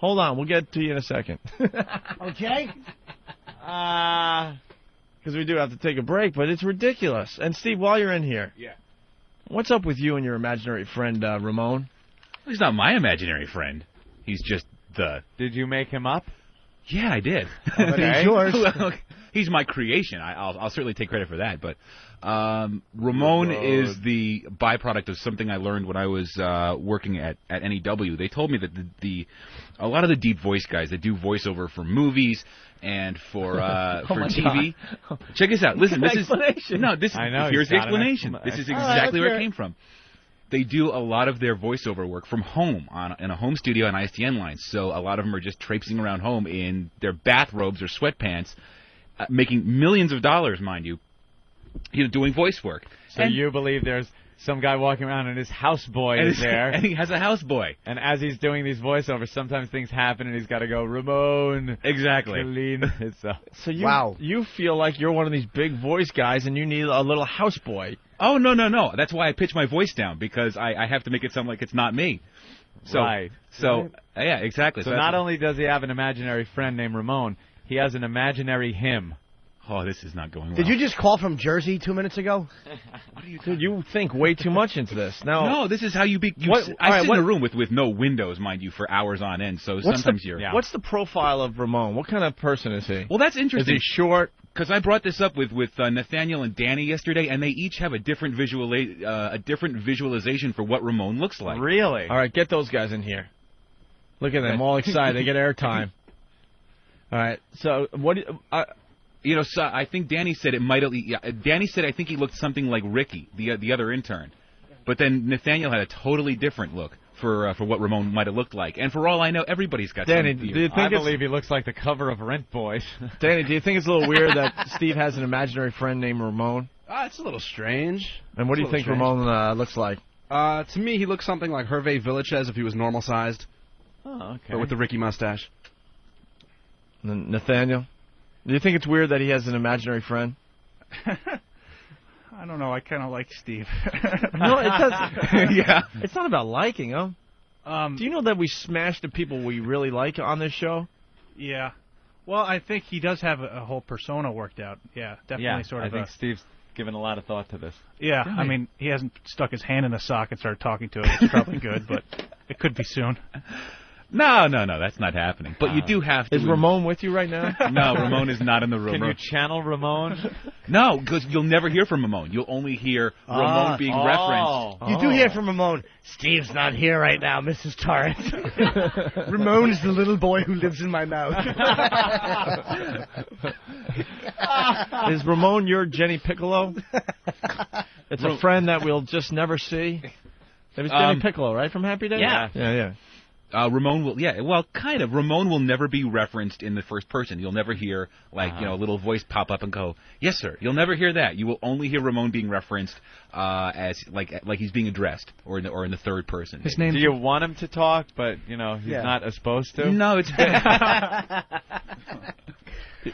Hold on, we'll get to you in a second. Okay. Because we do have to take a break, but it's ridiculous. And Steve, while you're in here, what's up with you and your imaginary friend Ramone? He's not my imaginary friend. He's just the... Did you make him up? Yeah, I did. But he's yours. Well, he's my creation. I'll certainly take credit for that. But Ramone is the byproduct of something I learned when I was working at NEW. They told me that a lot of the deep voice guys that do voiceover for movies and for TV. God. Check this out. Listen, this is here's the explanation. This is exactly where it came from. They do a lot of their voiceover work from home in a home studio on ISDN lines. So a lot of them are just traipsing around home in their bathrobes or sweatpants, making millions of dollars, mind you, doing voice work. So you believe there's some guy walking around and his houseboy is there. And he has a houseboy. And as he's doing these voiceovers, sometimes things happen and he's got to go, Ramone. Exactly. So you feel like you're one of these big voice guys and you need a little houseboy. Oh, no. That's why I pitch my voice down, because I have to make it sound like it's not me. Right. Yeah, exactly. So not only does he have an imaginary friend named Ramone, he has an imaginary him. Oh, this is not going well. Did you just call from Jersey 2 minutes ago? What are you doing? You think way too much into this. No, this is how you be. I sit in a room with no windows, mind you, for hours on end. So sometimes you're. Yeah. What's the profile of Ramone? What kind of person is he? Well, that's interesting. Is he short? Because I brought this up with Nathaniel and Danny yesterday, and they each have a different visualization for what Ramone looks like. Really? All right, get those guys in here. Look at them, all excited. They get airtime. All right. So what? So I think Danny said it might. Danny said I think he looked something like Ricky, the other intern, but then Nathaniel had a totally different look for what Ramone might have looked like. And for all I know, everybody's got. Danny, something. do you think I believe he looks like the cover of Rent Boys. Danny, do you think it's a little weird that Steve has an imaginary friend named Ramone? It's a little strange. And what do you think Ramone looks like? To me, he looks something like Hervé Villachez if he was normal sized. Oh, okay. But with the Ricky mustache. Nathaniel? Do you think it's weird that he has an imaginary friend? I don't know. I kind of like Steve. No, it doesn't. Yeah. It's not about liking him. Do you know that we smash the people we really like on this show? Yeah. Well, I think he does have a whole persona worked out. Yeah, definitely I think Steve's given a lot of thought to this. Yeah, really? I mean, he hasn't stuck his hand in a sock and started talking to it. It's probably good, but it could be soon. No, that's not happening. But you do have to. Is Ramone with you right now? No, Ramone is not in the room. Can you channel Ramone? No, because you'll never hear from Ramone. You'll only hear Ramone being referenced. You do hear from Ramone. Steve's not here right now, Mrs. Torrance. Ramone's the little boy who lives in my mouth. Is Ramone your Jenny Piccolo? It's a friend that we'll just never see. It was Jenny Piccolo, right, from Happy Days? Yeah. Ramone will, kind of. Ramone will never be referenced in the first person. You'll never hear, a little voice pop up and go, yes, sir. You'll never hear that. You will only hear Ramone being referenced as, like he's being addressed, or in the third person. His name. Do you want him to talk, but, he's not supposed to? No, it's bad.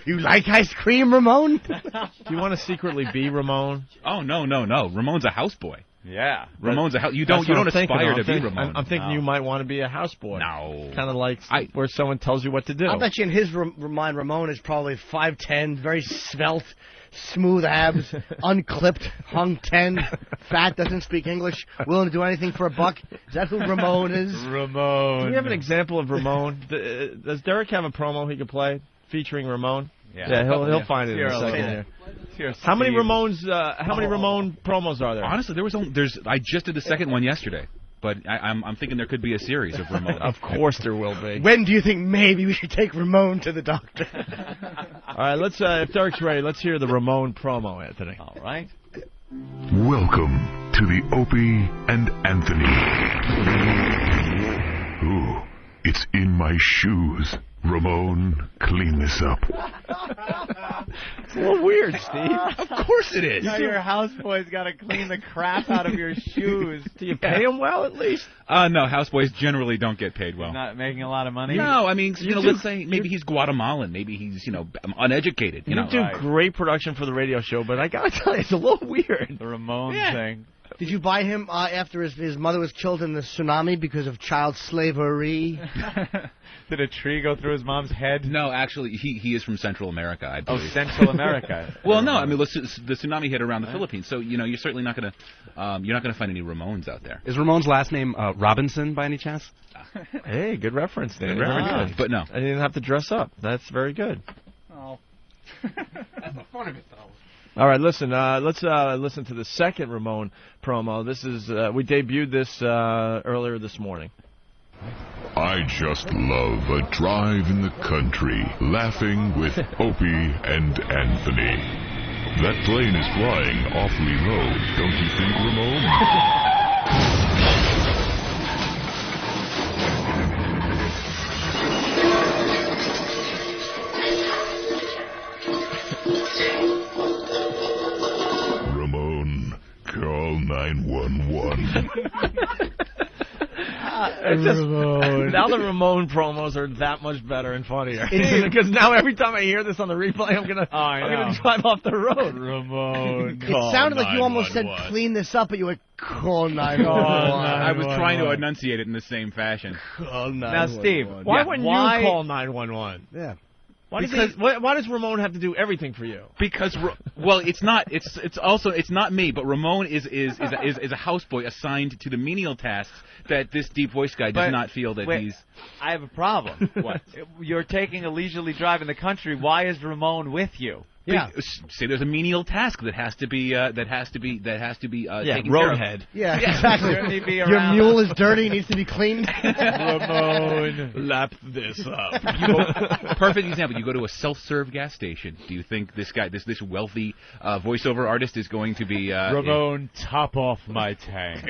You like ice cream, Ramone? Do you want to secretly be Ramone? Oh, no. Ramone's a houseboy. Yeah, Ramone's a house. You don't aspire to be Ramone. I'm thinking you might want to be a houseboy. No, kind of like where someone tells you what to do. I bet you in his mind, Ramone is probably 5'10", very svelte, smooth abs, unclipped, hung 10, fat, doesn't speak English, willing to do anything for a buck. Is that who Ramone is? Ramone. Do we have an example of Ramone? Does Derek have a promo he could play featuring Ramone? Yeah, he'll find it in a second here. How many Ramone promos are there? Honestly, I just did the second one yesterday, but I'm thinking there could be a series of Ramone. Of course there will be. When do you think maybe we should take Ramone to the doctor? All right, let's if Derek's ready, let's hear the Ramone promo, Anthony. All right. Welcome to the Opie and Anthony. Ooh, it's in my shoes. Ramone, clean this up. It's a little weird, Steve. Of course it is. Now your houseboy's got to clean the crap out of your shoes. Do you pay him well, at least? No, houseboys generally don't get paid well. He's not making a lot of money? No, I mean, let's say maybe he's Guatemalan. Maybe he's, uneducated. You do great production for the radio show, but I got to tell you, it's a little weird. The Ramone thing. Did you buy him after his mother was killed in the tsunami because of child slavery? Did a tree go through his mom's head? No, actually, he is from Central America, I believe. Oh, Central America. Well, no, I mean, the tsunami hit around the Philippines, so you're certainly not going to find any Ramones out there. Is Ramone's last name Robinson by any chance? Hey, good reference, Dave. Very good. But no, I didn't have to dress up. That's very good. Oh. That's the fun of it, though. All right, listen. Let's listen to the second Ramone promo. This is we debuted this earlier this morning. I just love a drive in the country, laughing with Opie and Anthony. That plane is flying awfully low, don't you think, Ramone? Ramone, call 911. Now the Ramone promos are that much better and funnier. Because now every time I hear this on the replay, I'm gonna drive off the road. Ramone. It sounded like you almost said clean this up, but you went call 911. I was trying to enunciate it in the same fashion. Call 911. Now, Steve, Why wouldn't you call 911? Yeah. Why does Ramone have to do everything for you? Because it's not me, but Ramone is a houseboy assigned to the menial tasks that this deep voice guy does not feel that he's. I have a problem. What? You're taking a leisurely drive in the country. Why is Ramone with you? Yeah. Say there's a menial task that has to be taken roadhead. Yeah, exactly. Your mule is dirty, needs to be cleaned. Ramone, lap this up. Perfect example. You go to a self-serve gas station. Do you think this guy, this wealthy voiceover artist, is going to be Ramone? Top off my tank.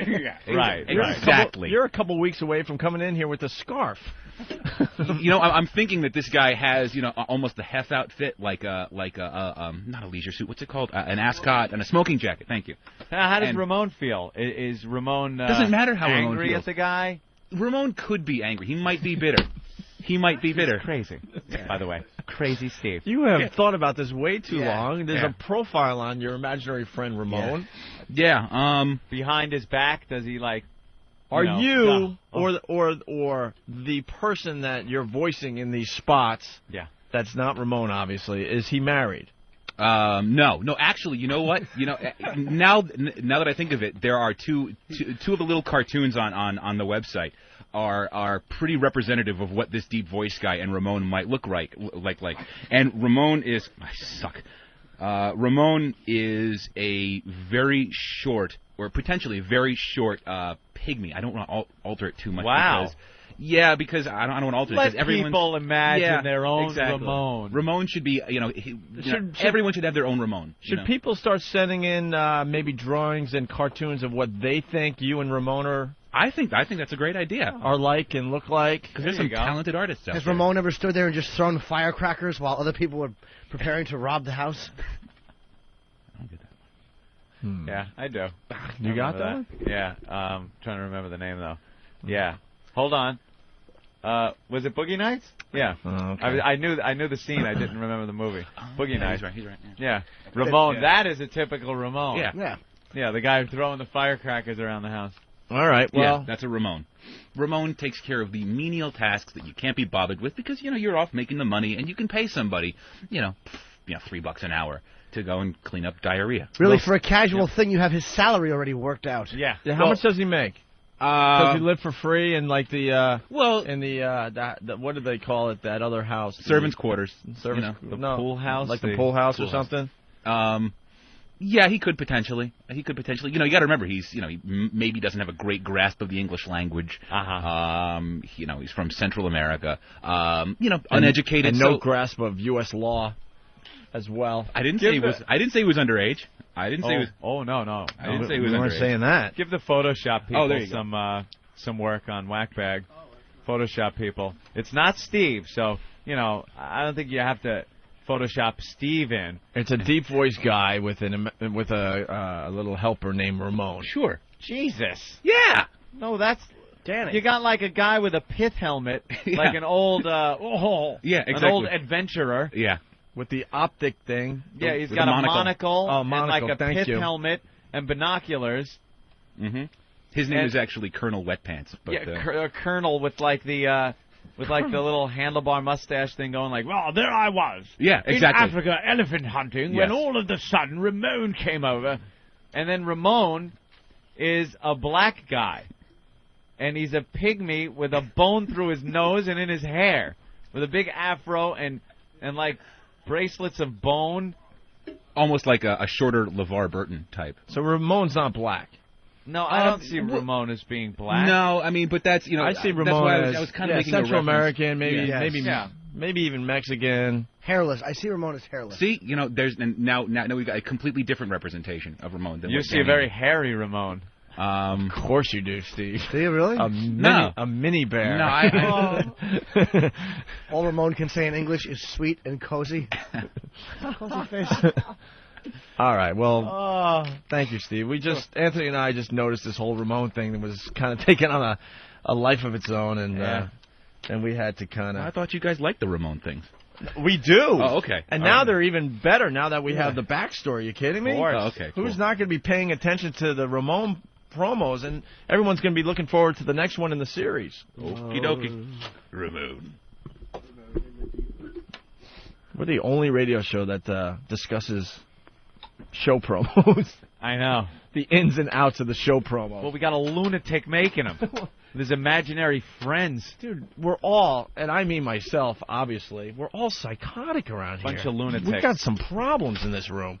Right. Exactly. You're a couple weeks away from coming in here with a scarf. I'm thinking that this guy has, almost a Hess outfit, like a not a leisure suit. What's it called? An ascot and a smoking jacket. Thank you. How does Ramone feel? Is Ramone doesn't matter how angry Ramone feels at the guy? Ramone could be angry. He might be bitter. He might be bitter. Crazy. By the way, crazy Steve. You have thought about this way too long. There's a profile on your imaginary friend Ramone. Yeah. Behind his back, does he like? Are you or the person that you're voicing in these spots? Yeah. That's not Ramone, obviously. Is he married? No. Actually, you know what? Now that I think of it, there are two of the little cartoons on the website are pretty representative of what this deep voice guy and Ramone might look like. And Ramone is Ramone is a very short, or potentially very short pygmy. I don't want to alter it too much. Wow. Because I don't want to alter it. Let people imagine their own exactly. Ramone. Ramone should be, everyone should have their own Ramone. Should people start sending in maybe drawings and cartoons of what they think you and Ramone are? I think that's a great idea. Are like and look like. Because there's some talented artists out there. Has Ramone ever stood there and just thrown firecrackers while other people were preparing to rob the house? I don't get that. Yeah, I do. You got that one? Yeah. Trying to remember the name though. Yeah. Hold on. Was it Boogie Nights? Yeah. Oh, okay. I knew the scene. I didn't remember the movie. Boogie Nights. He's right. Yeah. Ramone. That is a typical Ramone. Yeah. Yeah. The guy throwing the firecrackers around the house. All right. Well, that's a Ramone. Ramone takes care of the menial tasks that you can't be bothered with because you're off making the money and you can pay somebody, $3 an hour to go and clean up diarrhea. Really, for a casual thing, you have his salary already worked out. Yeah. How much does he make? Does he live for free in like the what do they call it? That other house, servants' quarters, the pool house, like the pool house or something. Yeah, he could potentially. You got to remember he maybe doesn't have a great grasp of the English language. He's from Central America. Uneducated, and no grasp of U.S. law as well. I didn't say he was underage. I didn't say he was. Oh no. I didn't say he was underage. We weren't saying that. Give the Photoshop people there you some work on Whackbag. Photoshop people. It's not Steve, so I don't think you have to Photoshop Steve in. It's a deep voice guy with a little helper named Ramone. Sure. Jesus. Yeah. No, that's Danny. You got like a guy with a pith helmet, like an old an old adventurer. Yeah. With the optic thing. Yeah, he's got a monocle and like a thank pith you. helmet and binoculars. Mm-hmm. His name is actually Colonel Wet Pants. But, yeah, Colonel with like the little handlebar mustache thing going like, well, there I was. Yeah, exactly. In Africa elephant hunting when all of a sudden Ramone came over. And then Ramone is a black guy. And he's a pygmy with a bone through his nose and in his hair. With a big afro and like bracelets of bone. Almost like a shorter LeVar Burton type. So Ramone's not black. No, I don't see Ramone as being black. No, I mean, but that's, I see Ramone as I was kind of making Central a American, reference. maybe even Mexican. Hairless. I see Ramone as hairless. See, now we've got a completely different representation of Ramone. Than you see a very hairy Ramone. Of course you do, Steve. Do you really? A mini bear. No, all Ramone can say in English is sweet and cozy. Cozy face. All right, well, thank you, Steve. Anthony and I just noticed this whole Ramone thing that was kind of taking on a life of its own, and we had to kind of... I thought you guys liked the Ramone things. We do. Oh, okay. And now they're even better now that we have the backstory. You kidding me? Oh, okay. Cool. Who's not going to be paying attention to the Ramone promos, and everyone's going to be looking forward to the next one in the series. Okie dokie. Ramone. We're the only radio show that discusses show promos. I know. The ins and outs of the show promos. Well, we got a lunatic making them. With his imaginary friends. Dude, we're all, and I mean myself, obviously, we're all psychotic around here. Bunch of lunatics. We've got some problems in this room.